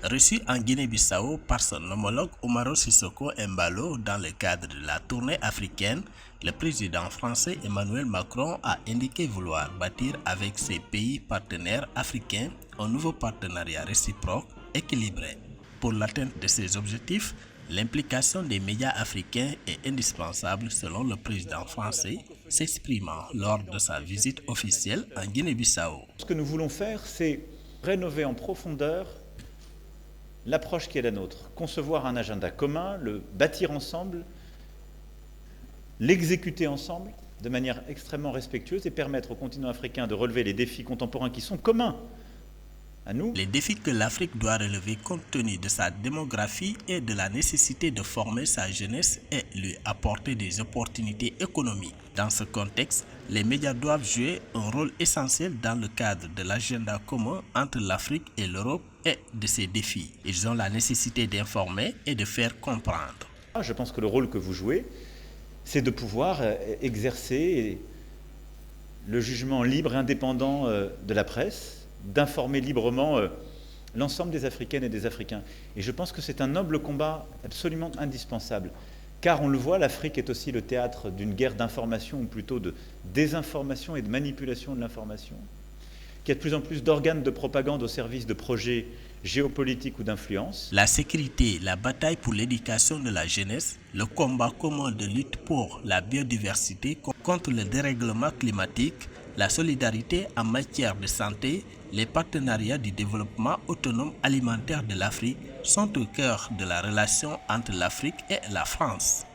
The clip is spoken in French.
Reçu en Guinée-Bissau par son homologue Umaro Sissoko Embalo dans le cadre de la tournée africaine, le président français Emmanuel Macron a indiqué vouloir bâtir avec ses pays partenaires africains un nouveau partenariat réciproque équilibré. Pour l'atteinte de ces objectifs, l'implication des médias africains est indispensable selon le président français, s'exprimant lors de sa visite officielle en Guinée-Bissau. Ce que nous voulons faire, c'est rénover en profondeur l'approche qui est la nôtre, concevoir un agenda commun, le bâtir ensemble, l'exécuter ensemble de manière extrêmement respectueuse et permettre au continent africain de relever les défis contemporains qui sont communs à nous. Les défis que l'Afrique doit relever compte tenu de sa démographie et de la nécessité de former sa jeunesse et lui apporter des opportunités économiques. Dans ce contexte, les médias doivent jouer un rôle essentiel dans le cadre de l'agenda commun entre l'Afrique et l'Europe et de ces défis. Ils ont la nécessité d'informer et de faire comprendre. Je pense que le rôle que vous jouez, c'est de pouvoir exercer le jugement libre et indépendant de la presse, d'informer librement l'ensemble des Africaines et des Africains. Et je pense que c'est un noble combat absolument indispensable. Car on le voit, l'Afrique est aussi le théâtre d'une guerre d'information, ou plutôt de désinformation et de manipulation de l'information, qu'il y a de plus en plus d'organes de propagande au service de projets géopolitiques ou d'influence. La sécurité, la bataille pour l'éducation de la jeunesse, le combat commun de lutte pour la biodiversité contre le dérèglement climatique, la solidarité en matière de santé, les partenariats du développement autonome alimentaire de l'Afrique sont au cœur de la relation entre l'Afrique et la France.